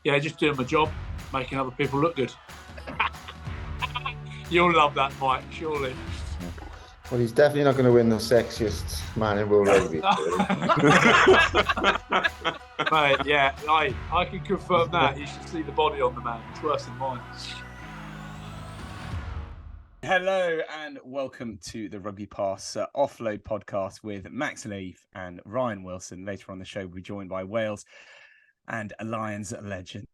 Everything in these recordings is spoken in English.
Yeah, just doing my job, making other people look good. You'll love that, Mike, surely. Well, he's definitely not going to win the sexiest man in world rugby. Mate, yeah, I can confirm that. You should see the body on the man. It's worse than mine. Hello and welcome to the RugbyPass Offload podcast with Max Leaf and Ryan Wilson. Later on the show, we'll be joined by Wales and Lions legend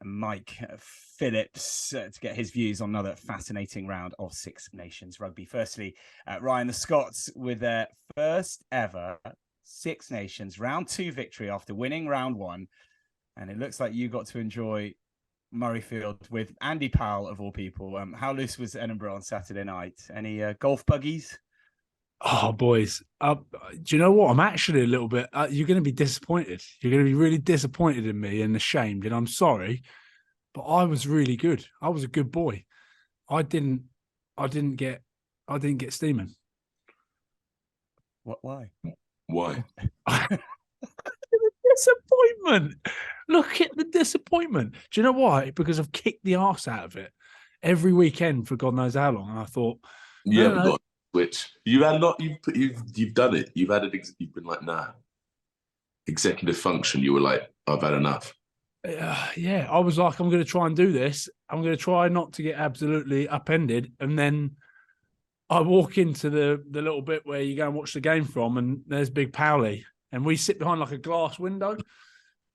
Mike Phillips to get his views on another fascinating round of Six Nations rugby. Firstly, Ryan, the Scots with their first ever Six Nations round 2 victory after winning round 1. And it looks like you got to enjoy Murrayfield with Andy Powell, of all people. How loose was Edinburgh on Saturday night? Any golf buggies? Oh, boys. Do you know what? I'm actually a little bit... you're going to be disappointed. You're going to be really disappointed in me and ashamed, and I'm sorry, but I was really good. I was a good boy. I didn't get steaming. What? Why? Disappointment. Look at the disappointment. Do you know why? Because I've kicked the arse out of it every weekend for God knows how long. And I thought, no. Which you had not. You've done it. You've had it. You've been like, nah. Executive function. You were like, I've had enough. Yeah, I was like, I'm going to try and do this. I'm going to try not to get absolutely upended. And then I walk into the little bit where you go and watch the game from, and there's big Howley, and we sit behind like a glass window,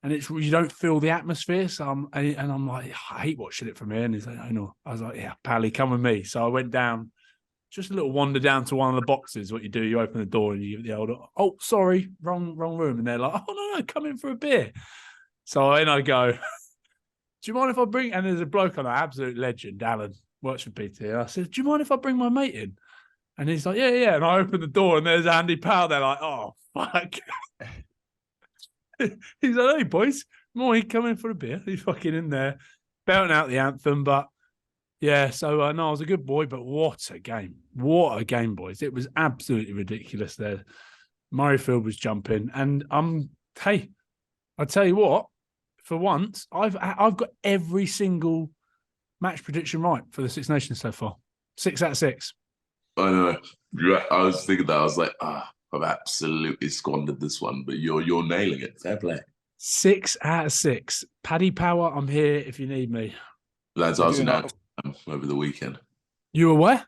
and you don't feel the atmosphere. So I'm like, I hate watching it from here. And he's like, I know. I was like, yeah, Howley, come with me. So I went down. Just a little wander down to one of the boxes. What you do, you open the door and you give the old, oh, sorry, wrong room. And they're like, oh, no, come in for a beer. So in I go, do you mind if I bring, and there's a bloke on an absolute legend, Alan, works for PT. And I said, do you mind if I bring my mate in? And he's like, yeah. And I open the door and there's Andy Powell. They're like, oh, fuck. He's like, hey, boys, morning, come in for a beer. He's fucking in there, belting out the anthem, but yeah, so no, I was a good boy, but what a game. What a game, boys. It was absolutely ridiculous there. Murrayfield was jumping. And hey, I tell you what, for once, I've got every single match prediction right for the Six Nations so far. 6 out of 6. I know. I was thinking that. I was like, I've absolutely squandered this one, but you're nailing it. Fair play. 6 out of 6. Paddy Power, I'm here if you need me. Lads, I was in Amsterdam over the weekend. You were where?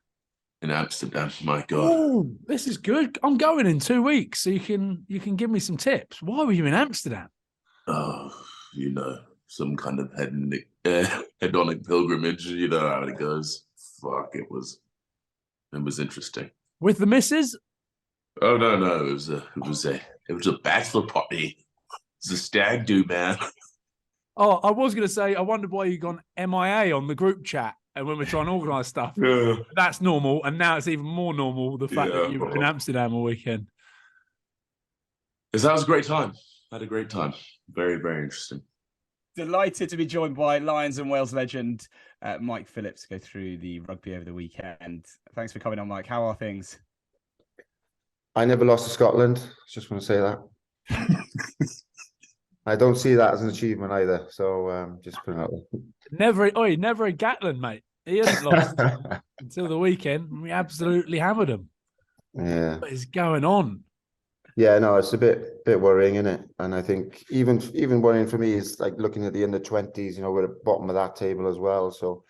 In Amsterdam, my God. Oh, this is good. I'm going in 2 weeks, so you can give me some tips. Why were you in Amsterdam? Oh, some kind of hedonic pilgrimage. You know how it goes. Fuck, it was interesting. With the missus? Oh no, it was a bachelor party. It was a stag do, man. Oh, I was going to say, I wondered why you gone MIA on the group chat and when we're trying to organise stuff. Yeah. That's normal, and now it's even more normal, the fact that you were in Amsterdam all weekend. That was a great time. I had a great time. Very, very interesting. Delighted to be joined by Lions and Wales legend Mike Phillips to go through the rugby over the weekend. Thanks for coming on, Mike. How are things? I never lost to Scotland. Just want to say that. I don't see that as an achievement either. So just put it out there. Never a Gatland, mate. He hasn't lost until the weekend. We absolutely hammered him. Yeah. What is going on? Yeah, no, it's a bit worrying, isn't it? And I think even worrying for me is like looking at the under 20s, we're at the bottom of that table as well. So,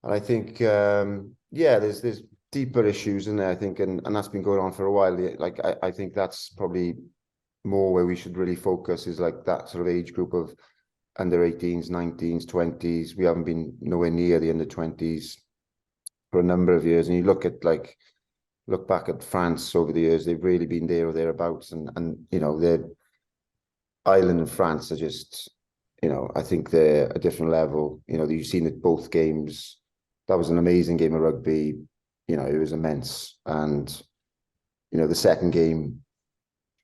and I think, there's deeper issues in there, I think, and that's been going on for a while. Like, I think that's probably more where we should really focus is like that sort of age group of under 18s, 19s, 20s. We haven't been nowhere near the under 20s for a number of years. And you look back at France over the years, they've really been there or thereabouts. And their Ireland and France are just, I think they're a different level. You've seen it both games. That was an amazing game of rugby. It was immense. And, the second game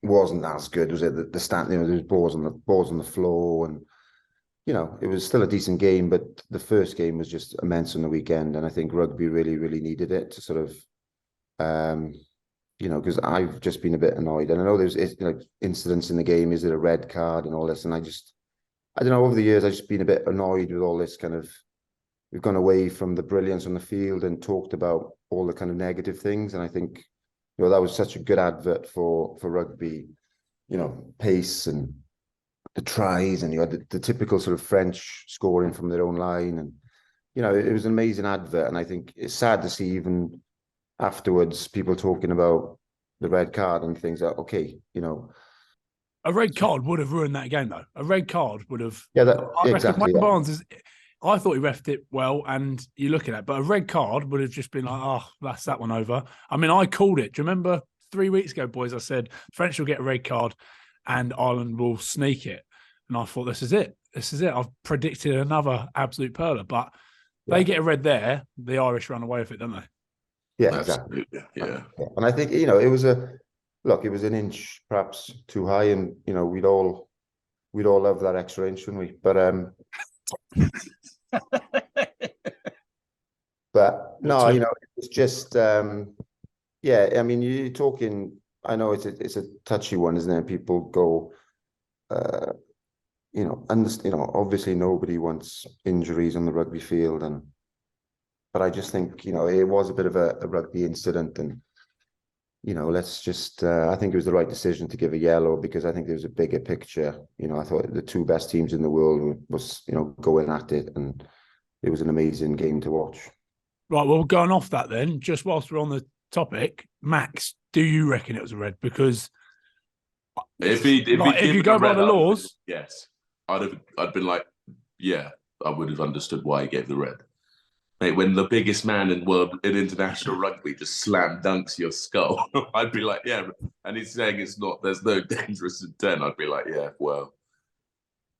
wasn't as good, was it? The stand, there was balls on the floor, and it was still a decent game, but the first game was just immense on the weekend, and I think rugby really, really needed it to sort of, because I've just been a bit annoyed, and I know there's incidents in the game. Is it a red card and all this? And I don't know, over the years, I've just been a bit annoyed with all this kind of, we've gone away from the brilliance on the field and talked about all the kind of negative things. And I think, that was such a good advert for rugby, pace and the tries, and you had the typical sort of French scoring from their own line. And, it was an amazing advert. And I think it's sad to see even afterwards people talking about the red card and things like, okay, a red card would have ruined that game, though. A red card would have. Yeah, exactly. Wayne Barnes is. I thought he refed it well, and you look at it, but a red card would have just been like, oh, that's that one over. I mean, I called it. Do you remember 3 weeks ago, boys? I said French will get a red card, and Ireland will sneak it. And I thought, this is it. This is it. I've predicted another absolute perler, but they get a red there. The Irish run away with it, don't they? Yeah, exactly. Yeah. And I think, it was it was an inch perhaps too high, and we'd all love that extra inch, wouldn't we? But but no, it's just yeah. I mean, you're talking. I know it's a touchy one, isn't it? People go, obviously nobody wants injuries on the rugby field, but I just think it was a bit of a rugby incident, and let's just, I think it was the right decision to give a yellow, because I think there was a bigger picture. I thought the 2 best teams in the world was, going at it, and it was an amazing game to watch. Right, well, going off that then, just whilst we're on the topic, Max, do you reckon it was a red? Because if you go by the laws, yes, I'd been like, yeah, I would have understood why he gave the red. Mate, when the biggest man in international rugby just slam dunks your skull, I'd be like, yeah. And he's saying there's no dangerous intent. I'd be like, yeah, well,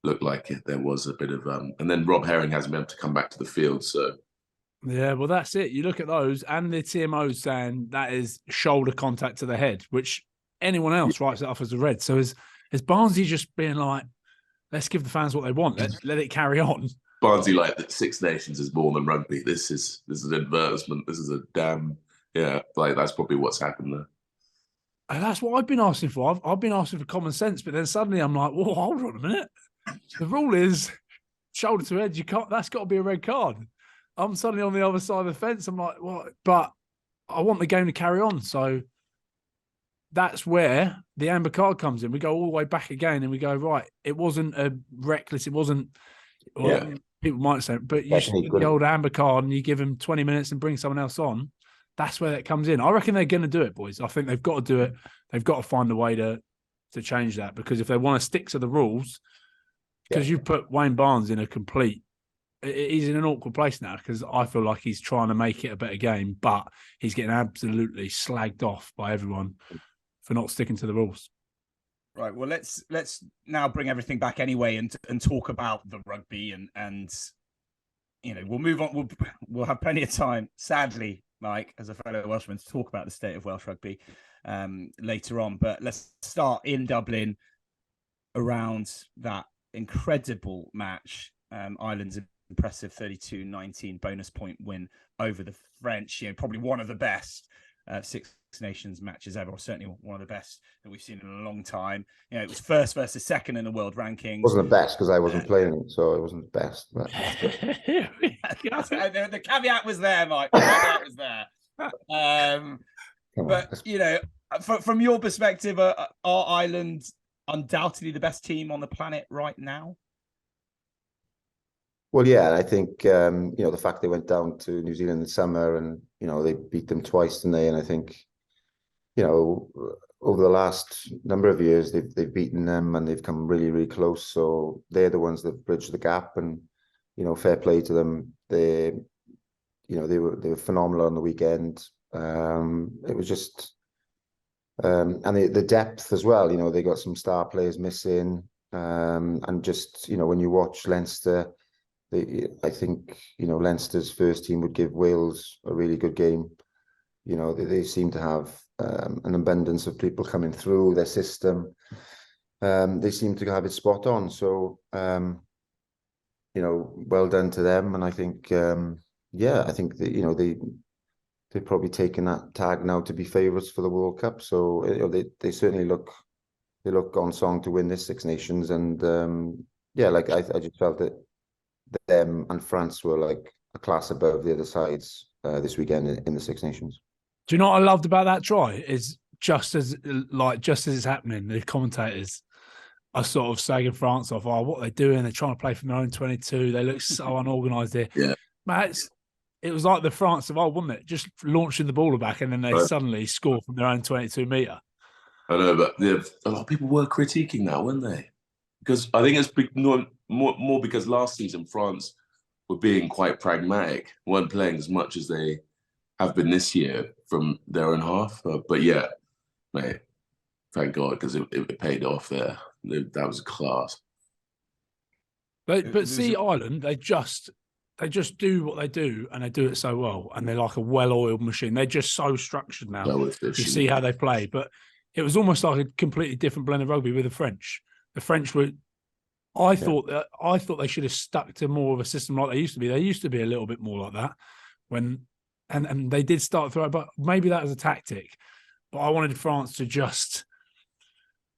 looked like it. There was a bit of and then Rob Herring hasn't been able to come back to the field, so. Yeah, well, that's it. You look at those, and the TMO saying that is shoulder contact to the head, which anyone else writes it off as a red. So is Barnsley just being like, let's give the fans what they want, let it carry on? Barnsley like that Six Nations is more than rugby. This is an advertisement. This is a damn, like that's probably what's happened there. And that's what I've been asking for. I've been asking for common sense, but then suddenly I'm like, whoa, hold on a minute. The rule is shoulder to head. You can't. That's got to be a red card. I'm suddenly on the other side of the fence. I'm like, what? But I want the game to carry on. So that's where the amber card comes in. We go all the way back again, and we go, right, it wasn't a reckless. It wasn't. Well, people might say, but you should get the old amber card and you give them 20 minutes and bring someone else on. That's where that comes in. I reckon they're going to do it, boys. I think they've got to do it. They've got to find a way to change that, because if they want to stick to the rules, because you put Wayne Barnes in he's in an awkward place now, because I feel like he's trying to make it a better game, but he's getting absolutely slagged off by everyone for not sticking to the rules. Right. Well, let's now bring everything back anyway and talk about the rugby and we'll move on. We'll have plenty of time, sadly, Mike, as a fellow Welshman, to talk about the state of Welsh rugby later on. But let's start in Dublin around that incredible match. Ireland's impressive 32-19 bonus point win over the French. Probably one of the best Six Nations matches ever, or certainly one of the best that we've seen in a long time. It was first versus second in the world rankings. It wasn't the best because I wasn't playing it, so it wasn't the best. But... the caveat was there, Mike. The caveat was there. But from your perspective, are Ireland undoubtedly the best team on the planet right now? Well, yeah, I think, the fact they went down to New Zealand in the summer and, they beat them twice, didn't they? And I think, over the last number of years, they've beaten them and they've come really, really close. So they're the ones that bridge the gap, and, fair play to them. They were phenomenal on the weekend. It was just, and the depth as well, they got some star players missing. And just, when you watch Leinster, I think, Leinster's first team would give Wales a really good game. They seem to have an abundance of people coming through their system. They seem to have it spot on. So, well done to them. And I think, I think that, they've probably taken that tag now to be favourites for the World Cup. So they certainly look on song to win this Six Nations. And yeah, like I just felt that them and France were like a class above the other sides this weekend in the Six Nations. Do you know what I loved about that try? Is just as it's happening, the commentators are sort of slagging France off. Oh, what are they doing? They're trying to play from their own 22. They look so unorganised here. Yeah. Mate, it was like the France of old, wasn't it? Just launching the ball back and then they suddenly score from their own 22 metre. I know, but a lot of people were critiquing that, weren't they? Because I think it's more because last season France were being quite pragmatic, weren't playing as much as they have been this year from their own half. But yeah, mate, thank God, because it paid off there. That was a class. But see, Ireland, they just do what they do, and they do it so well, and they're like a well-oiled machine. They're just so structured now. So you see how they play, but it was almost like a completely different blend of rugby with the French. The French were, I thought they should have stuck to more of a system like they used to be. They used to be a little bit more like that and they did start through, but maybe that was a tactic. But I wanted France to just,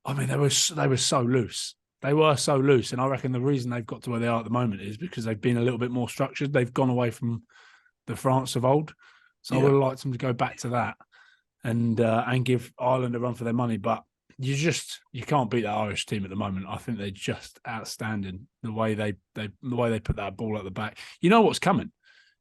I mean, they were so loose. They were so loose, and I reckon the reason they've got to where they are at the moment is because they've been a little bit more structured. They've gone away from the France of old. So I would have liked them to go back to that and give Ireland a run for their money. But you can't beat that Irish team at the moment. I think they're just outstanding the way they put that ball at the back. You know what's coming.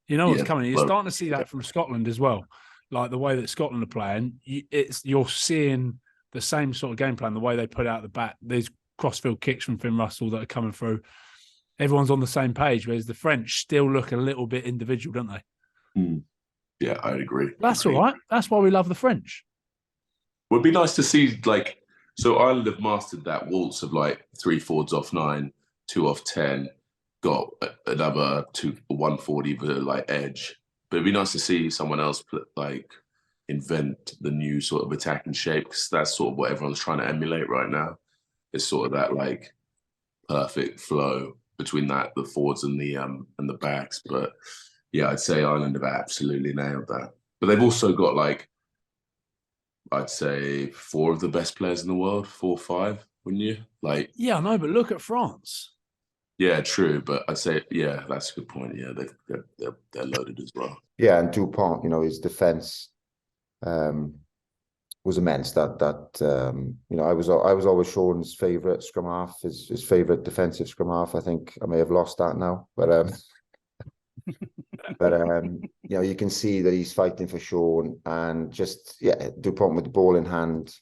You know what's coming. You're starting to see that from Scotland as well. Like the way that Scotland are playing, you're seeing the same sort of game plan, the way they put out the back. These crossfield kicks from Finn Russell that are coming through. Everyone's on the same page, whereas the French still look a little bit individual, don't they? Mm. Yeah, I'd agree. That's all right. That's why we love the French. Would be nice to see, like, so Ireland have mastered that waltz of like 3 forwards off 9, 2 off 10, got another 1 forward either like edge. But it'd be nice to see someone else like invent the new sort of attacking shape, because that's sort of what everyone's trying to emulate right now. It's sort of that like perfect flow between the forwards and the backs. But yeah, I'd say Ireland have absolutely nailed that. But they've also got like, I'd say 4 of the best players in the world, 4 or 5, wouldn't you? Like, yeah, I know, but look at France. Yeah, true. But I'd say, yeah, that's a good point. Yeah, they're loaded as well. Yeah, and Dupont, his defense was immense. That I was always Shaun's favourite scrum half, his favourite defensive scrum half. I think I may have lost that now, but you can see that he's fighting for Shaun, and just Dupont with the ball in hand,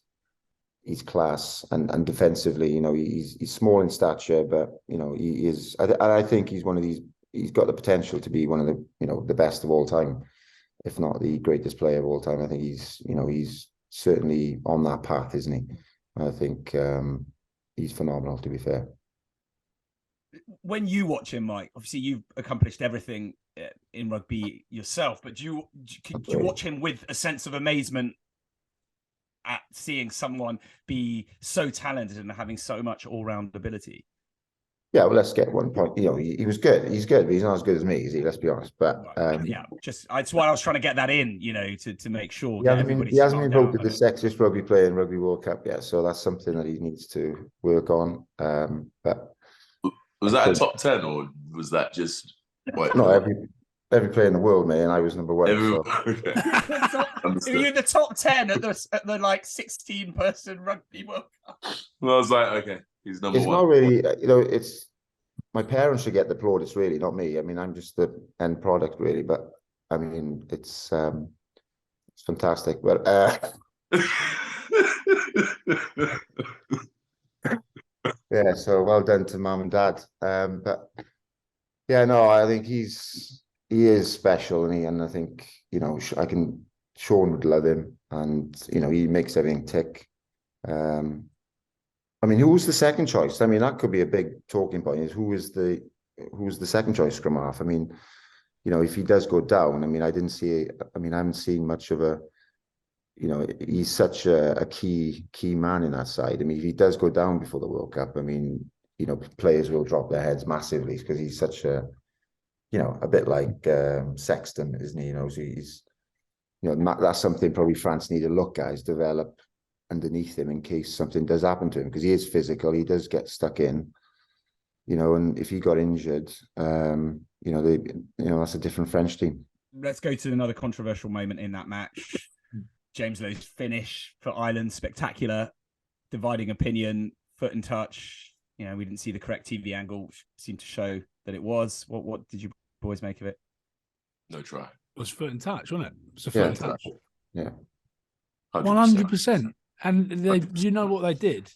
he's class, and defensively, he's small in stature, but he is. I think he's one of these. He's got the potential to be one of the the best of all time, if not the greatest player of all time. I think he's certainly on that path, isn't he? I think he's phenomenal, to be fair. When you watch him, Mike, obviously you've accomplished everything in rugby yourself, but do you watch him with a sense of amazement at seeing someone be so talented and having so much all-round ability? Yeah, well, let's get one point. He was good. He's good, but he's not as good as me, is he? Let's be honest. But that's why I was trying to get that in, to make sure. He hasn't been voted the sexiest rugby player in Rugby World Cup yet, so that's something that he needs to work on. But was that a top 10, or was that just no, every player in the world, mate, and I was number 1. Okay. If you're in the top 10 at the like 16-person Rugby World Cup. Well, I was like, okay, he's number 1. It's not really, it's my parents should get the plaudits, really, not me. I mean, I'm just the end product, really. But I mean, it's fantastic. But yeah, so well done to mum and dad. But yeah, no, I think he is special, and I think Shaun would love him, and he makes everything tick. I mean, who was the second choice? I mean, that could be a big talking point. Is who was the second choice scrum half? I mean, if he does go down, I mean, I haven't seen much of a. He's such a key man in that side. I mean, if he does go down before the World Cup, I mean, players will drop their heads massively, because he's such a bit like Sexton, isn't he? So he's, that's something probably France need to look at, is develop underneath him in case something does happen to him, because he is physical. He does get stuck in. and if he got injured, that's a different French team. Let's go to another controversial moment in that match. James Lowe's finish for Ireland, spectacular, dividing opinion, foot and touch. We didn't see the correct TV angle, which seemed to show that it was. What did you boys make of it? No try. It was foot and touch, wasn't it? It was a foot and touch. Yeah. 100%. And you know what they did?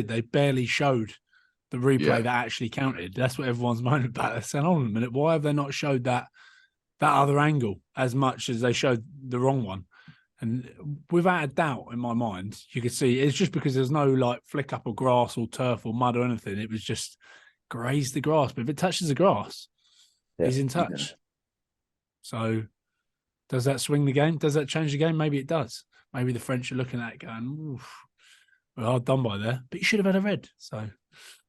They barely showed the replay that actually counted. That's what everyone's moaning about. They're saying, hold on a minute, why have they not showed that other angle as much as they showed the wrong one? And without a doubt in my mind, you could see it's just because there's no flick up of grass or turf or mud or anything. It was just grazed the grass. But if it touches the grass, he's in touch. Yeah. So does that swing the game? Does that change the game? Maybe it does. Maybe the French are looking at it going, oof, we're hard done by there. But you should have had a red. So,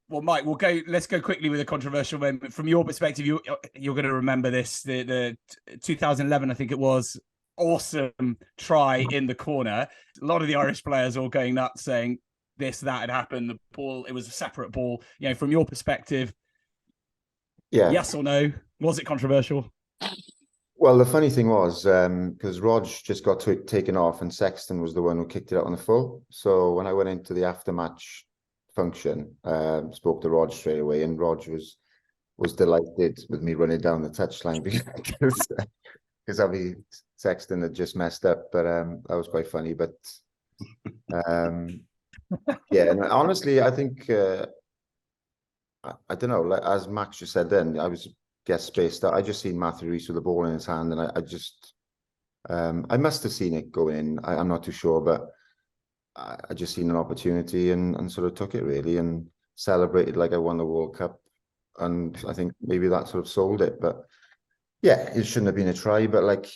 well, Mike, let's go quickly with a controversial moment. From your perspective, you're going to remember this, the 2011, I think it was, awesome try in the corner. A lot of the Irish players all going nuts saying this, that had happened. The ball, it was a separate ball. From your perspective, yes or no? Was it controversial? Well, the funny thing was, because Rog just got taken off and Sexton was the one who kicked it out on the full. So when I went into the after-match function, spoke to Rog straight away, and Rog was delighted with me running down the touchline because Abby Sexton had just messed up, but that was quite funny. But and honestly, I think I don't know. As Max just said, then I was spaced out. I just seen Matthew Rees with the ball in his hand, and I must have seen it go in. I'm not too sure, but I just seen an opportunity and sort of took it really and celebrated like I won the World Cup. And I think maybe that sort of sold it. But yeah, it shouldn't have been a try. But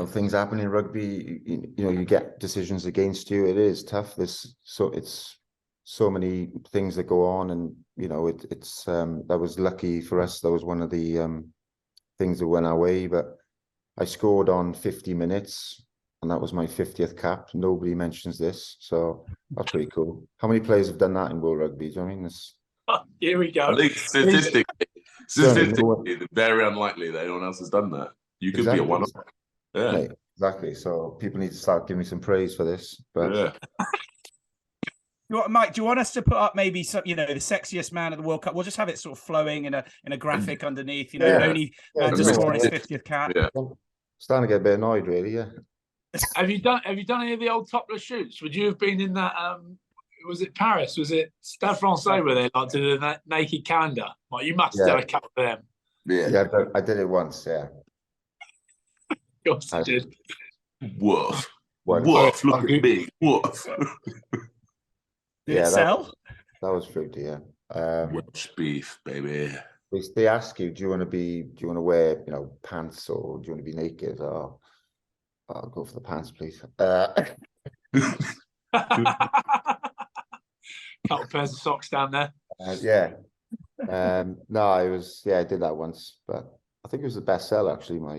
things happen in rugby. You get decisions against you. It is tough. It's so many things that go on, and it's that was lucky for us. That was one of the things that went our way. But I scored on 50 minutes, and that was my 50th cap. Nobody mentions this, so that's pretty cool. How many players have done that in World Rugby? Do you know what I mean? Here we go. I think statistically, very unlikely that anyone else has done that. You could be a one-off. Yeah, right, exactly. So people need to start giving me some praise for this. But Mike, do you want us to put up maybe some, the sexiest man at the World Cup? We'll just have it sort of flowing in a graphic underneath. Only man to score on his 50th cap. Yeah. Starting to get a bit annoyed, really. Yeah. Have you done any of the old topless shoots? Would you have been in that? Was it Paris? Was it Stade Francais where they did a naked calendar? Like, you must have done a couple of them. Yeah, I did it once. Yeah. Of course I did. Woof. Woof. Look at me. Woof. Did it sell? That was fruity, yeah. Welsh beef, baby. They ask you, do you want to wear, pants, or do you want to be naked? Oh, I'll go for the pants, please. Couple pairs of socks down there. No, I did that once, but I think it was the bestseller actually. My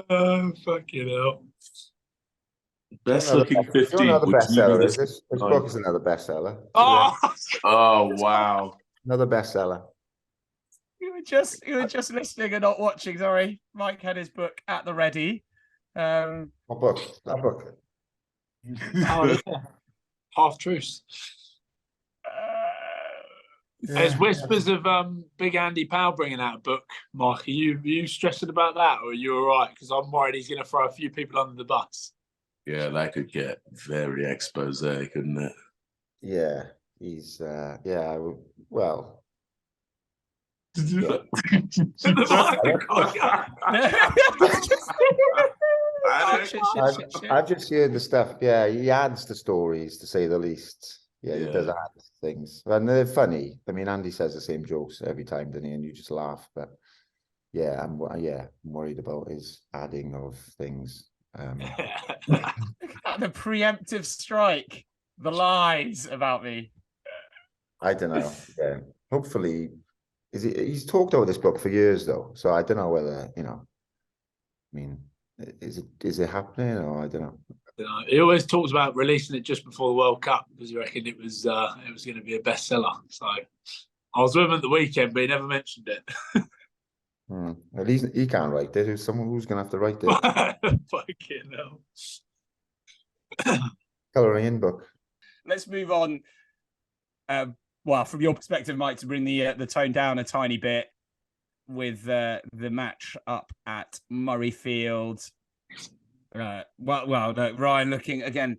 Oh, fucking hell. Best looking 50. Another bestseller. This book is another bestseller. Oh wow. Another bestseller. You were just listening and not watching. Sorry, Mike had his book at the ready. What book? That book. Half truths. There's whispers of Big Andy Powell bringing out a book. Mark, are you stressing about that, or are you all right? Because I'm worried he's going to throw a few people under the bus. Yeah, that could get very expose, couldn't it? Yeah, he's well. Yeah. I've just heard the stuff. Yeah, he adds the stories, to say the least. Yeah, he does add things, and they're funny. I mean, Andy says the same jokes every time, doesn't he? And you just laugh. But yeah, I'm worried about his adding of things. The preemptive strike, the lies about me. I don't know. Yeah, hopefully, he's talked about this book for years though, so I don't know whether I mean, is it happening, or I don't know. He always talks about releasing it just before the World Cup because he reckoned it was going to be a bestseller. So I was with him at the weekend, but he never mentioned it. At least he can't write it. There's someone who's going to have to write it. Fucking hell. Colouring in book. Let's move on. Well, from your perspective, Mike, to bring the tone down a tiny bit with the match up at Murrayfield. Ryan looking again,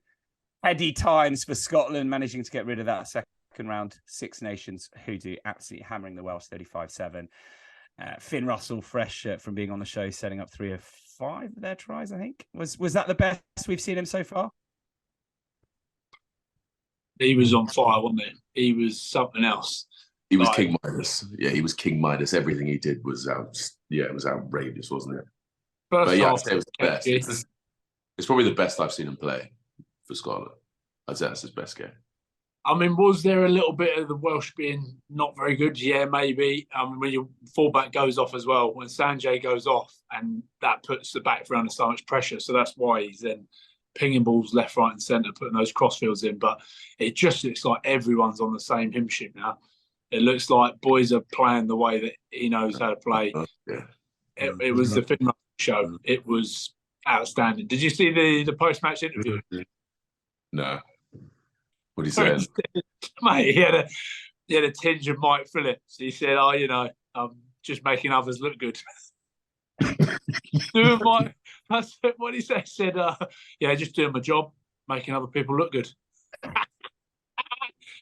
heady times for Scotland, managing to get rid of that second round Six Nations hoodoo, absolutely hammering the Welsh 35-7. Finn Russell, fresh from being on the show, setting up 3 of 5 of their tries, I think. Was that the best we've seen him so far? He was on fire, wasn't he? He was something else. He was King Midas. Yeah, he was King Midas. Everything he did was it was outrageous, wasn't it? First half, I'd say it was the best. It's probably the best I've seen him play for Scotland. I'd say that's his best game. I mean, was there a little bit of the Welsh being not very good? Yeah, maybe. When your fullback goes off as well, when Sanjay goes off, and that puts the back under so much pressure. So that's why he's then pinging balls left, right, and centre, putting those crossfields in. But it just looks like everyone's on the same hymn sheet now. It looks like boys are playing the way that he knows how to play. Yeah. It was the Finn show. It was outstanding. Did you see the post-match interview? No. What he said? Mate, he had a tinge of Mike Phillips. He said, I'm just making others look good. That's what he said. He said, just doing my job, making other people look good.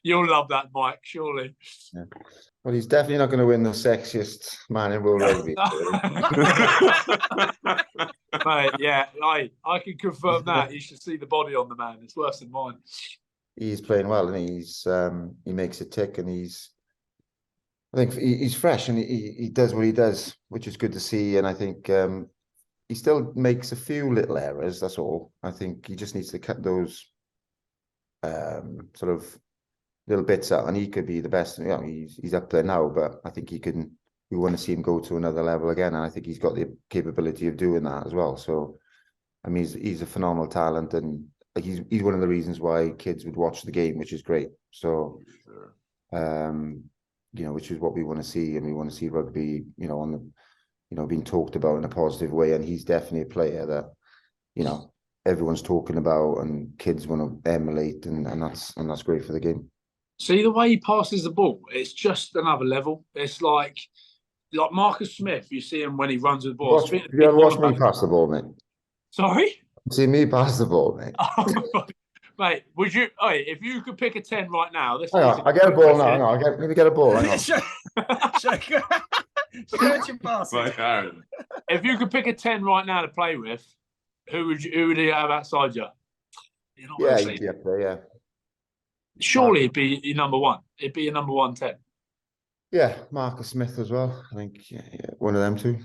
You'll love that, Mike, surely. Yeah. Well, he's definitely not going to win the sexiest man in world rugby. Mate, yeah, I can confirm that. You should see the body on the man. It's worse than mine. He's playing well, and he makes it tick, and I think he's fresh, and he does what he does, which is good to see. And I think he still makes a few little errors. That's all. I think he just needs to cut those sort of little bits out, and he could be the best. He's up there now, but I think we want to see him go to another level again, and I think he's got the capability of doing that as well. So, I mean, he's a phenomenal talent, and he's one of the reasons why kids would watch the game, which is great. So, which is what we want to see, and we want to see rugby, being talked about in a positive way. And he's definitely a player that, everyone's talking about, and kids want to emulate, and that's great for the game. See the way he passes the ball, it's just another level. It's like Marcus Smith. You see him when he runs with the ball. You ever watch me pass the ball, mate? Sorry? See me pass the ball, mate. Mate, would you? If you could pick a 10 right now, hang on, I get a ball now. Hang on, let me get a ball. Hang on. Show your pass. If you could pick a 10 right now to play with, who would you have outside you? Yeah, he'd be up there. Yeah. Surely it'd be your number one. It'd be your number 1 10. Yeah, Marcus Smith as well. I think one of them too.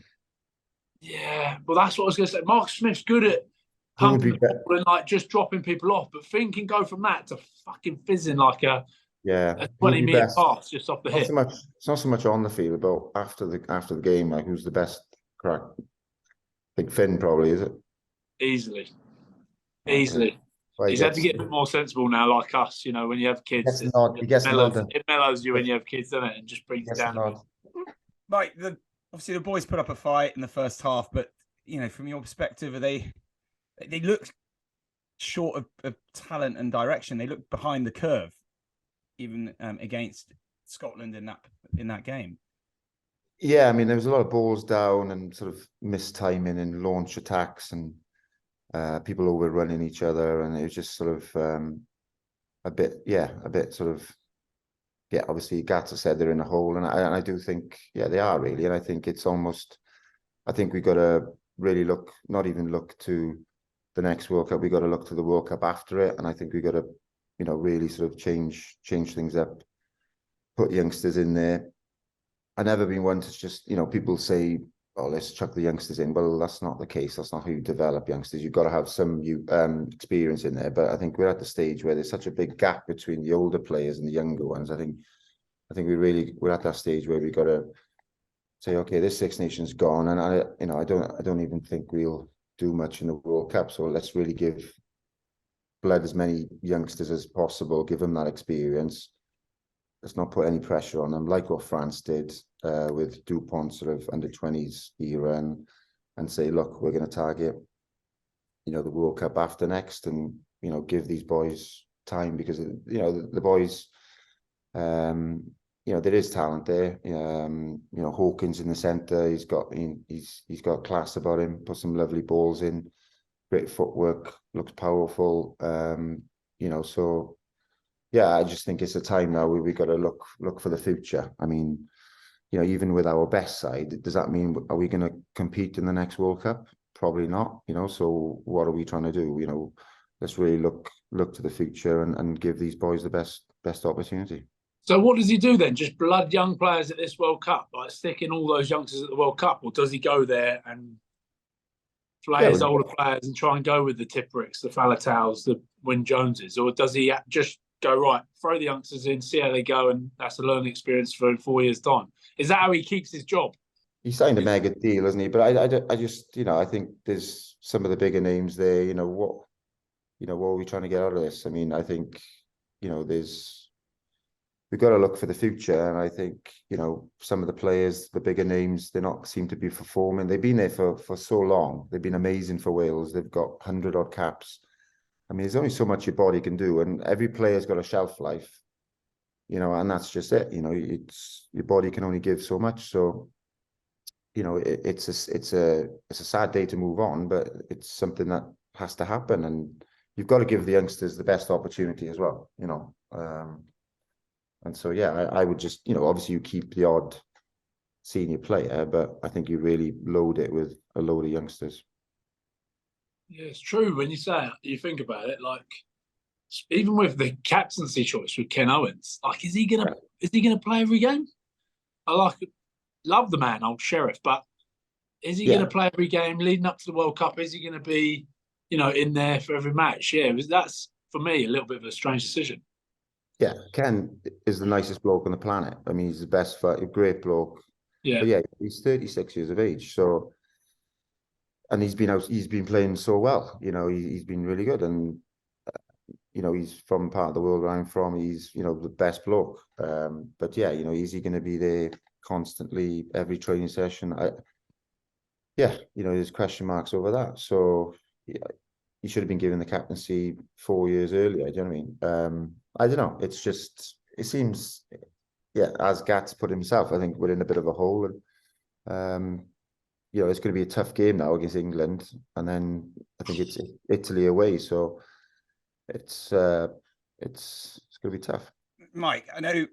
Yeah, well, that's what I was going to say. Marcus Smith's good at pumping the ball and just dropping people off, but Finn can go from that to fucking fizzing like a 20-metre pass just off the hip. It's not so much on the field, but after the game, like who's the best crack? I think Finn probably, is it? Easily. Well, he's had to get a bit more sensible now, like us. When you have kids, it mellows you when you have kids, doesn't it? And just brings it down. Mike, obviously the boys put up a fight in the first half, but from your perspective, they look short of talent and direction. They look behind the curve, even against Scotland in that game. Yeah, I mean, there was a lot of balls down and sort of mistiming and launch attacks, and people overrunning each other, and it was just sort of a bit sort of, obviously Gata said they're in a hole, and I do think, they are really, and I think it's almost, I think we got to really not even look to the next World Cup, we got to look to the World Cup after it, and I think we got to, really sort of change things up, put youngsters in there. I've never been one to just, people say, oh, let's chuck the youngsters in. Well, that's not the case. That's not how you develop youngsters. You've got to have some experience in there. But I think we're at the stage where there's such a big gap between the older players and the younger ones. I think we're at that stage where we've got to say, okay, this Six Nations gone, and I don't even think we'll do much in the World Cup. So let's really blood as many youngsters as possible, give them that experience. Let's not put any pressure on them, like what France did with Dupont's sort of under-20s era, and say, look, we're going to target, the World Cup after next, and, give these boys time, because, the boys, there is talent there. Hawkins in the centre, he's got class about him, put some lovely balls in, great footwork, looks powerful. So yeah, I just think it's a time now where we got to look for the future. I mean, even with our best side, does that mean, are we going to compete in the next World Cup? Probably not. So what are we trying to do? Let's really look to the future and give these boys the best opportunity. So what does he do then? Just blood young players at this World Cup, like sticking all those youngsters at the World Cup, or does he go there and play his older players and try and go with the Tippericks, the Falatals, the Wyn Joneses, or does he just go, right, throw the youngsters in, see how they go, and that's a learning experience for 4 years' time? Is that how he keeps his job? He signed a mega deal, hasn't he? But I just, I think there's some of the bigger names there. What are we trying to get out of this? I mean, I think, we've got to look for the future. And I think, some of the players, the bigger names, they not seem to be performing. They've been there for so long. They've been amazing for Wales. They've got 100-odd caps. I mean, there's only so much your body can do, and every player's got a shelf life, and that's just it. It's your body can only give so much. So, it's a sad day to move on, but it's something that has to happen, and you've got to give the youngsters the best opportunity as well, and so, yeah, I would just, obviously you keep the odd senior player, but I think you really load it with a load of youngsters. Yeah, it's true. When you say it, you think about it, like, even with the captaincy choice with Ken Owens, like, is he gonna play every game? I love the man, old Sheriff, but is he gonna play every game leading up to the World Cup? Is he gonna be, in there for every match? Yeah, that's for me a little bit of a strange decision. Yeah, Ken is the nicest bloke on the planet. I mean, he's the best fighter, great bloke. Yeah, but yeah, he's 36 years of age, so. And he's been playing so well, he's been really good. And, he's from part of the world where I'm from. He's, the best bloke. But yeah, is he going to be there constantly, every training session? There's question marks over that. So yeah, he should have been given the captaincy 4 years earlier. Do you know what I mean? I don't know. It's just, it seems, as Gats put himself, I think we're in a bit of a hole. And, it's going to be a tough game now against England, and then I think it's Italy away. So it's going to be tough. Mike, I know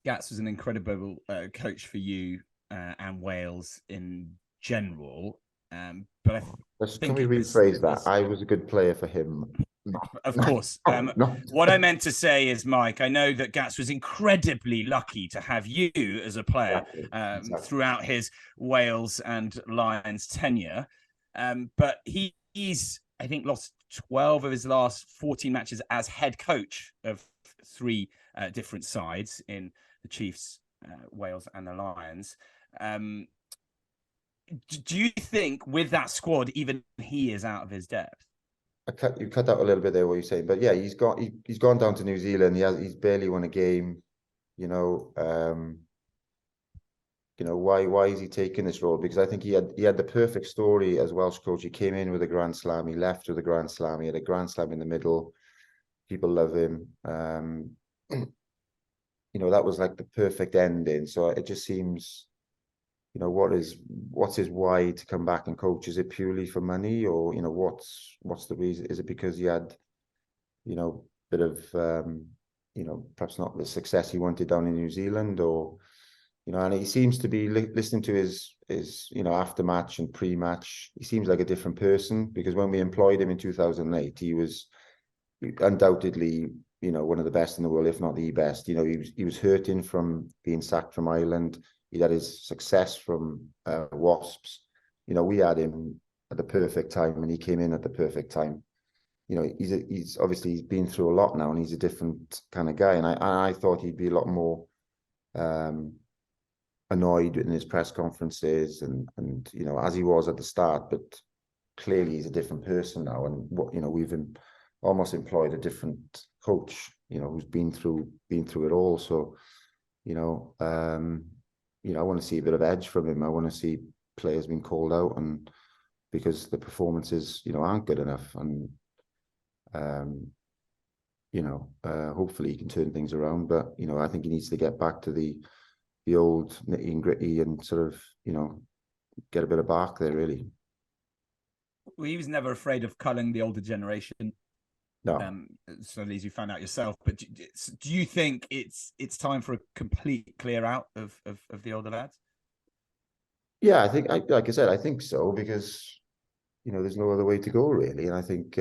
Gats was an incredible coach for you and Wales in general, but can we rephrase that? I was a good player for him. Of course. What I meant to say is, Mike, I know that Gats was incredibly lucky to have you as a player exactly. Throughout his Wales and Lions tenure. But he's, I think, lost 12 of his last 14 matches as head coach of 3 different sides in the Chiefs, Wales and the Lions. Do you think with that squad, even he is out of his depth? You cut out a little bit there what you're saying, but yeah, he's gone down to New Zealand. He's barely won a game. Why is he taking this role? Because I think he had the perfect story as Welsh coach. He came in with a Grand Slam, he left with a Grand Slam, he had a Grand Slam in the middle. People love him. That was like the perfect ending. So it just seems, what's his why to come back and coach? Is it purely for money, or what's the reason? Is it because he had bit of perhaps not the success he wanted down in New Zealand, or and he seems to be listening to his after match and pre-match, he seems like a different person, because when we employed him in 2008, he was undoubtedly one of the best in the world, if not the best. He was hurting from being sacked from Ireland. He had his success from Wasps. We had him at the perfect time, and he came in at the perfect time. He's obviously he's been through a lot now, and he's a different kind of guy. And I thought he'd be a lot more annoyed in his press conferences, and as he was at the start. But clearly he's a different person now, and we've almost employed a different coach, who's been through it all. So, I want to see a bit of edge from him. I want to see players being called out, and because the performances, aren't good enough, and hopefully he can turn things around. But I think he needs to get back to the old nitty and gritty and sort of get a bit of bark there, really. Well, he was never afraid of culling the older generation. No. So as you found out yourself, but do you think it's time for a complete clear out of the older lads? Yeah, I think, like I said, I think so, because there's no other way to go, really. And I think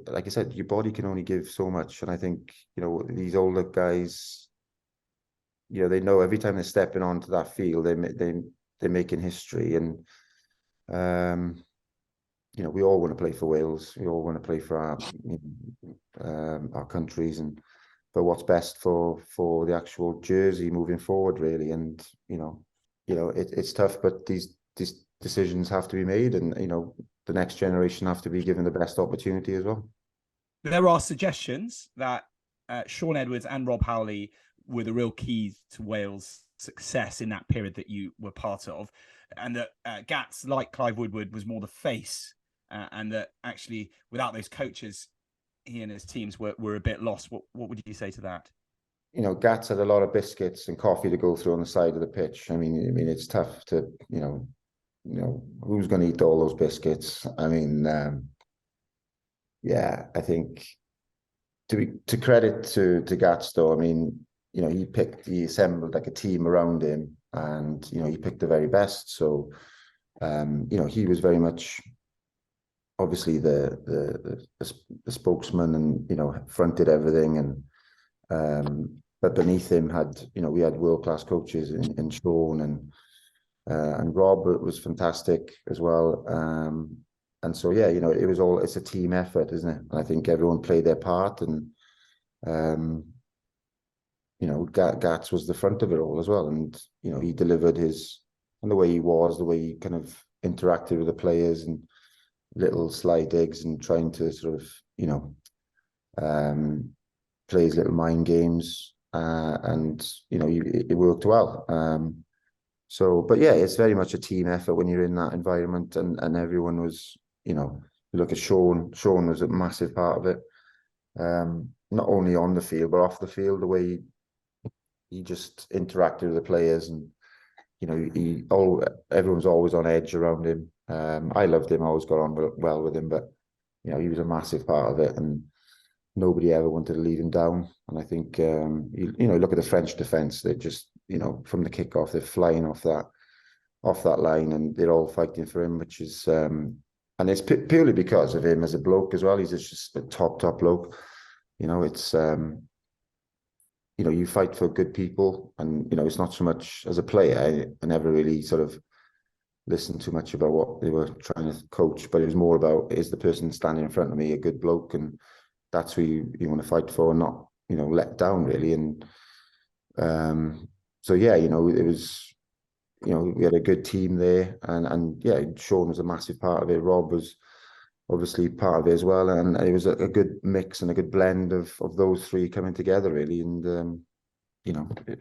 like I said, your body can only give so much, and I think these older guys, they know every time they're stepping onto that field, they're making history, and we all want to play for Wales. We all want to play for our countries, but what's best for the actual jersey moving forward, really. And it's tough, but these decisions have to be made, and the next generation have to be given the best opportunity as well. There are suggestions that Shaun Edwards and Rob Howley were the real keys to Wales' success in that period that you were part of, and that Gats, like Clive Woodward, was more the face, and that actually without those coaches, he and his teams were a bit lost. What would you say to that? Gats had a lot of biscuits and coffee to go through on the side of the pitch. I mean, it's tough to, who's going to eat all those biscuits? I mean, I think to credit to Gats, though, I mean, he assembled like a team around him, and he picked the very best. So, he was very much obviously the spokesman, and fronted everything, and but beneath him we had world-class coaches in Shaun, and Rob was fantastic as well. And so it's a team effort, isn't it? And I think everyone played their part, and Gats was the front of it all as well, and he delivered and the way he was, the way he kind of interacted with the players, and little sly digs, and trying to sort of play his little mind games, and it worked well. But it's very much a team effort when you're in that environment, and everyone was, you look at Shaun was a massive part of it, not only on the field but off the field, the way he just interacted with the players, and everyone's always on edge around him. I loved him, I always got on well with him, but he was a massive part of it, and nobody ever wanted to leave him down. And I think look at the French defence, they just from the kickoff, they're flying off that line, and they're all fighting for him, which is and it's purely because of him as a bloke as well. He's just a top bloke. It's you fight for good people, and it's not so much as a player. I never really sort of listened too much about what they were trying to coach, but it was more about, is the person standing in front of me a good bloke? And that's who you want to fight for, and not let down, really. And it was we had a good team there, and Shaun was a massive part of it. Rob was obviously part of it as well, and it was a good mix and a good blend of those three coming together, really. And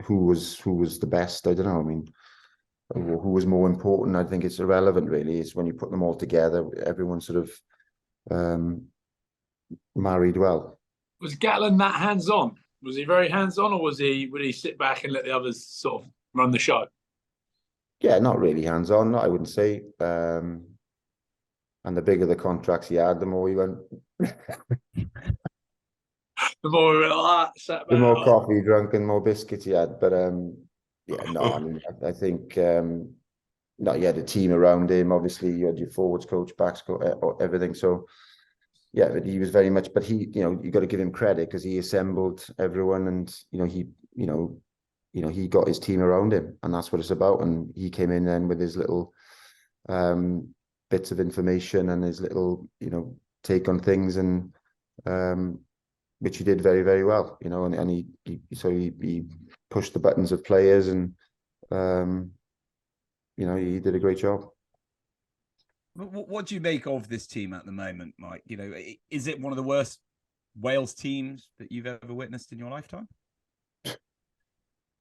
who was the best? I don't know. I mean, who was more important? I think it's irrelevant, really. It's when you put them all together, everyone sort of married well. Was Gatland that hands-on? Was he very hands-on, or would he sit back and let the others sort of run the show? Yeah, not really hands-on, I wouldn't say. And the bigger the contracts he had, the more he went. The more we went like that, sat back. The more coffee drunk and more biscuits he had. But I mean, I think you had a team around him. Obviously, you had your forwards coach, backs coach, everything. So yeah, but he was very much. But he, you got to give him credit, because he assembled everyone, and he got his team around him, and that's what it's about. And he came in then with his little bits of information and his little take on things, and which he did very, very well. And he pushed the buttons of players, and he did a great job. What do you make of this team at the moment, Mike? You know, is it one of the worst Wales teams that you've ever witnessed in your lifetime?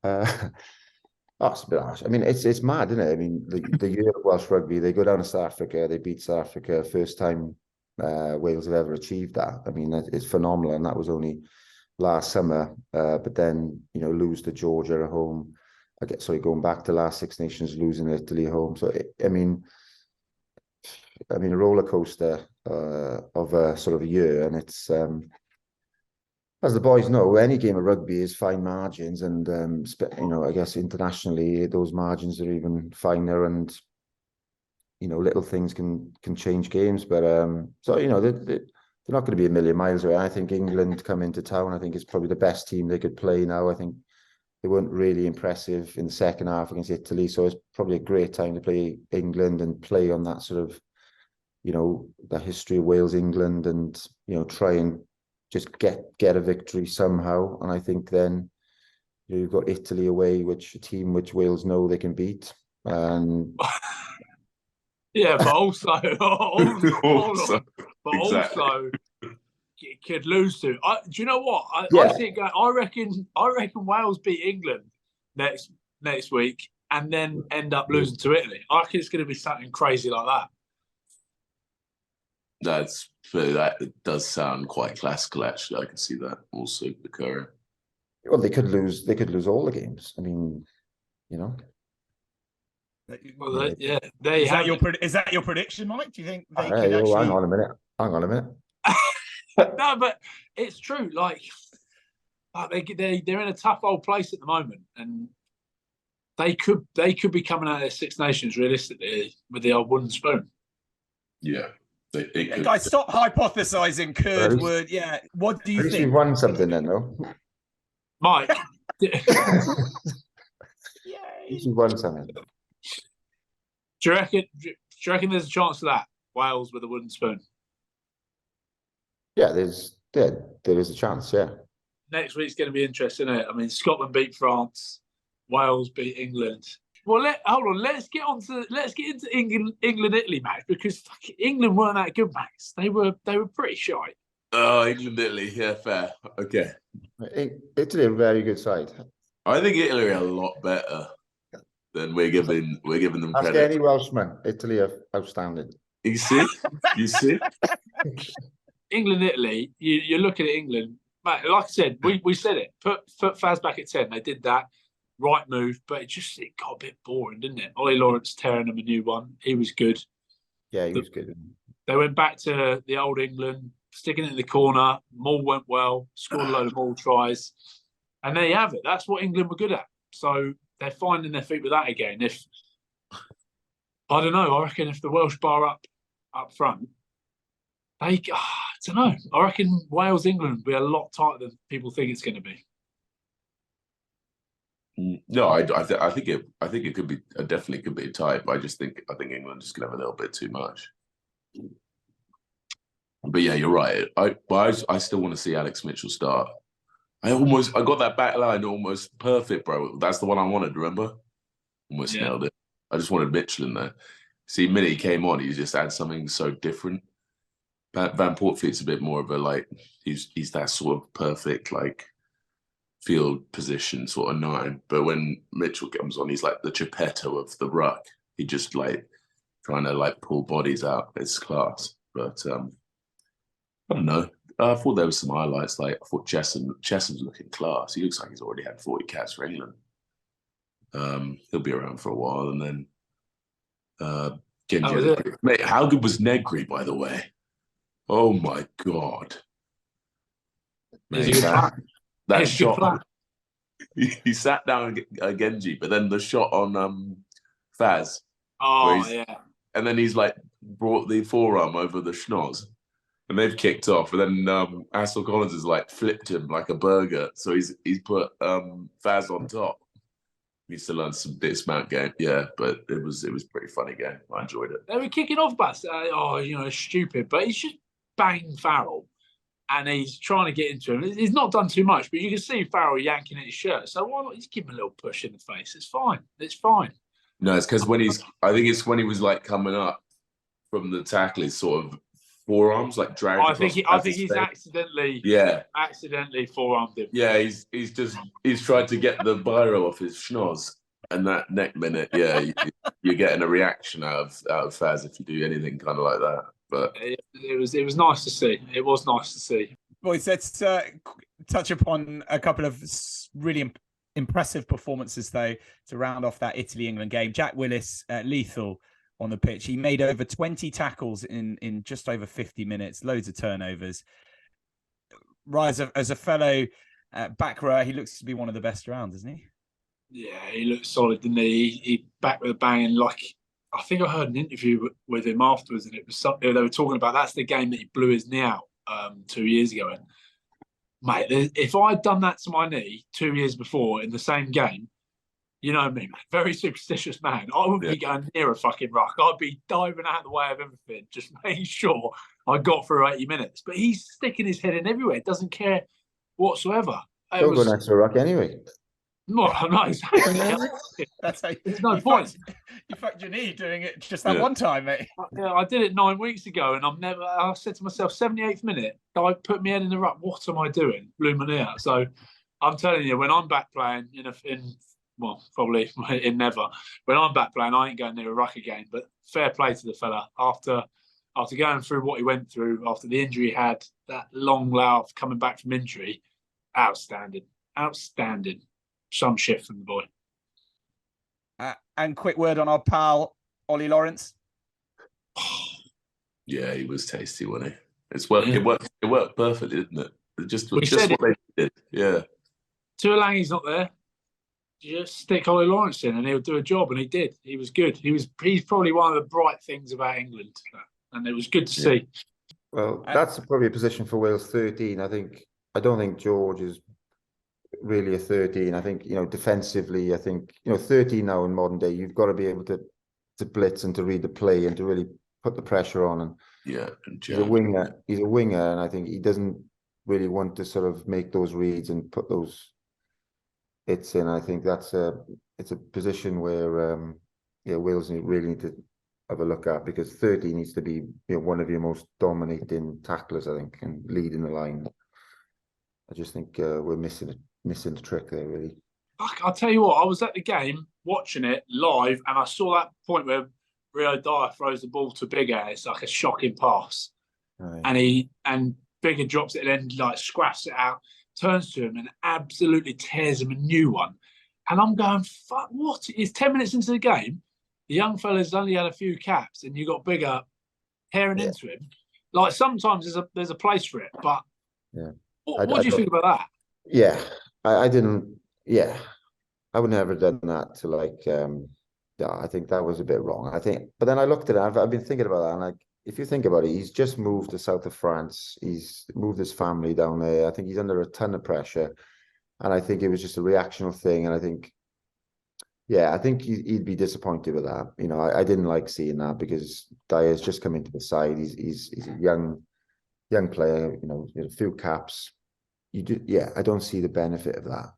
That's a bit harsh. I mean, it's mad, isn't it? I mean, the year of Welsh rugby, they go down to South Africa, they beat South Africa, first time Wales have ever achieved that. I mean, it's phenomenal, and that was only last summer. But then, you know, lose to Georgia at home. Going back to last Six Nations, losing Italy at home. So, I mean, a roller coaster of a sort of a year, and it's as the boys know, any game of rugby is fine margins, and you know, I guess internationally those margins are even finer, and you know, little things can change games. But so you know, they're not going to be a million miles away. I think England come into town. I think it's probably the best team they could play now. I think they weren't really impressive in the second half against Italy, so it's probably a great time to play England and play on that sort of, you know, the history of Wales, England, and you know, try and just get a victory somehow. And I think then you've got Italy away, which a team which Wales know they can beat. Yeah, but also, Also, also could lose to. Do you know what? I see it going. I reckon Wales beat England next week, and then end up losing to Italy. I reckon it's going to be something crazy like that. That does sound quite classical, actually. I can see that also occurring. Well, they could lose all the games. I mean, you know. Well, yeah. Is that your prediction, Mike? Do you think they could actually? Hang on a minute. No, but it's true. Like they're in a tough old place at the moment, and they could be coming out of their Six Nations realistically with the old wooden spoon. Yeah. Guys, stop hypothesizing. Would. Yeah. What do you think? You've won something then, though. Mike. You've won something. Do you reckon there's a chance of that? Wales with a wooden spoon? Yeah, there is a chance, yeah. Next week's going to be interesting, isn't it? I mean, Scotland beat France, Wales beat England. Well, hold on. Let's get into England-Italy match, because England weren't that good, Max. They were pretty shy. Oh, England-Italy, yeah, fair. Okay. Italy a very good side. I think Italy are a lot better than we're giving them credit. Ask any Welshman. Italy are outstanding. You see? England-Italy. You look at England, mate, like I said, we said it. Put Faz back at 10. They did that. Right move, but it got a bit boring, didn't it? Ollie Lawrence tearing them a new one. He was good. Yeah, he was good. They went back to the old England, sticking it in the corner. Maul went well, scored a load of Maul tries. And there you have it. That's what England were good at. So they're finding their feet with that again. I don't know. I reckon if the Welsh bar up front, I don't know. I reckon Wales-England will be a lot tighter than people think it's going to be. No, I think it could be definitely could be tight, but I think England just gonna have a little bit too much. But yeah, you're right. I still want to see Alex Mitchell start. I got that back line almost perfect, bro. That's the one I wanted. Remember, almost nailed it. I just wanted Mitchell in there. See, minute he came on, he just had something so different. Van Portfleet's a bit more of a he's that sort of perfect field position sort of nine, but when Mitchell comes on, he's like the Geppetto of the ruck. He just trying to pull bodies out. It's class. But I don't know. I thought there was some highlights. I thought Chesham's looking class. He looks like he's already had 40 caps for England. He'll be around for a while, and then Genji. Mate, how good was Negri, by the way? Oh my god! Mate, that shot, he sat down Genji, but then the shot on Faz. Oh, yeah. And then he's brought the forearm over the schnoz, and they've kicked off. And then Hassel Collins has flipped him like a burger. So he's put Faz on top. He needs to learn some dismount game. Yeah, but it was a pretty funny game. I enjoyed it. They were kicking off, but stupid. But he's just banged Farrell. And he's trying to get into him. He's not done too much, but you can see Farrell yanking at his shirt. So why not just give him a little push in the face? It's fine. It's fine. No, it's because I think it's when he was coming up from the tackle, his sort of forearms like dragged. I think he's accidentally forearmed him. Yeah, he's tried to get the biro off his schnoz, and that neck minute, yeah, you're getting a reaction out of Faz if you do anything kind of like that. But it was nice to see. It was nice to see. Boys, let's touch upon a couple of really impressive performances, though, to round off that Italy-England game. Jack Willis, lethal on the pitch. He made over 20 tackles in just over 50 minutes, loads of turnovers. Rise as a fellow back rower, he looks to be one of the best around, doesn't he? Yeah, he looked solid, didn't he? He back with a bang. And like, I think I heard an interview with him afterwards, and it was something they were talking about. That's the game that he blew his knee out 2 years ago. And mate, if I'd done that to my knee 2 years before in the same game, you know me, man, very superstitious man, I wouldn't be going near a fucking ruck. I'd be diving out of the way of everything, just making sure I got through 80 minutes. But he's sticking his head in everywhere, doesn't care whatsoever. Don't go next to a ruck anyway. No, exactly. That's how there's no point. You fucked your knee doing it just that one time, mate. Yeah, I did it 9 weeks ago, and I said to myself, 78th minute, I put my head in the ruck. What am I doing? Blew my knee out. So I'm telling you, when I'm back playing probably in never. When I'm back playing, I ain't going near a ruck again. But fair play to the fella. After going through what he went through, after the injury he had, that long laugh coming back from injury, outstanding. Some shift from the boy. And quick word on our pal, Ollie Lawrence. Yeah, he was tasty, wasn't he? It worked perfectly, didn't it? Just what they did. Yeah. Tuolangi's not there. Just stick Ollie Lawrence in and he'll do a job, and he did. He was good. He's probably one of the bright things about England, and it was good to see. Well, that's probably a position for Wales 13. I don't think George is really a 13. I think, defensively, 13 now in modern day, you've got to be able to blitz and to read the play and to really put the pressure on. And he's a winger. And I think he doesn't really want to sort of make those reads and put those hits in. I think it's a position where Wales really need to have a look at, because 13 needs to be one of your most dominating tacklers, I think, and leading the line. I just think we're missing the trick there, really. I'll tell you what, I was at the game watching it live, and I saw that point where Rio Dyer throws the ball to Bigger. It's like a shocking pass, right. and Bigger drops it and then like scraps it out, turns to him and absolutely tears him a new one. And I'm going, fuck, what? It's 10 minutes into the game. The young fella's only had a few caps, and you got Bigger tearing into him. Like, sometimes there's a place for it, but what do you think about that? Yeah, I didn't. Yeah, I would never have done that to I think that was a bit wrong. But then I looked at it. I've been thinking about that, and if you think about it, he's just moved to south of France. He's moved his family down there. I think he's under a ton of pressure, and I think it was just a reactional thing. And I think he'd be disappointed with that. I didn't like seeing that, because Dyer's just come into the side. He's a young player. A few caps. I don't see the benefit of that.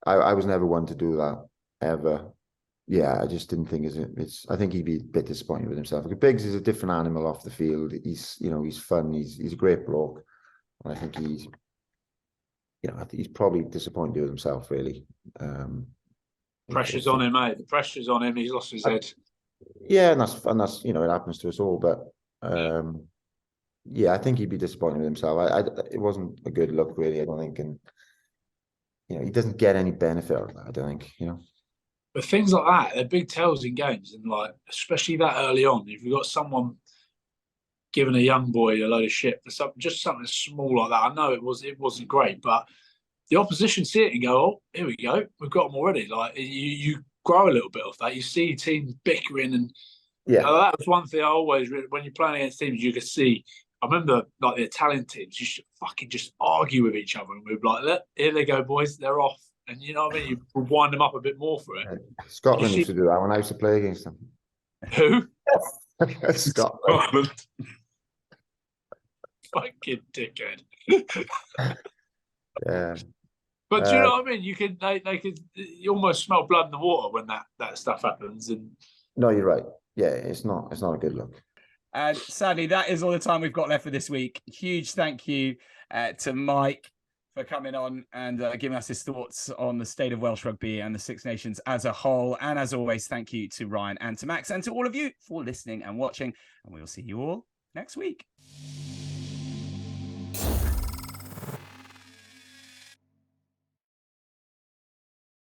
I was never one to do that ever. Yeah, I just didn't think I think he'd be a bit disappointed with himself. Biggs is a different animal off the field. He's fun. He's a great bloke, and I think he's probably disappointed with himself, really. Pressure's on him, mate. The pressure's on him. He's lost his head. Yeah, and that's it happens to us all. But I think he'd be disappointed with himself. It wasn't a good look, really, I don't think, and he doesn't get any benefit out of that, I don't think. But things like that, they're big tells in games, and especially that early on. If you've got someone giving a young boy a load of shit for something small like that, I know it wasn't great, but the opposition see it and go, "Oh, here we go, we've got them already." Like, you grow a little bit off that. You see teams bickering, and that was one thing I always, when you're playing against teams, you could see. I remember the Italian teams used to fucking just argue with each other, and we'd be like, "Here they go, boys, they're off." And you know what I mean? You would wind them up a bit more for it. Scotland used to do that when I used to play against them. Who? Scotland. Fucking dickhead. Yeah. But do you know what I mean? They could. You almost smell blood in the water when that stuff happens. And no, you're right. yeah, it's not a good look. And sadly, that is all the time we've got left for this week. Huge thank you to Mike for coming on and giving us his thoughts on the state of Welsh rugby and the Six Nations as a whole. And as always, thank you to Ryan and to Max and to all of you for listening and watching. And we will see you all next week.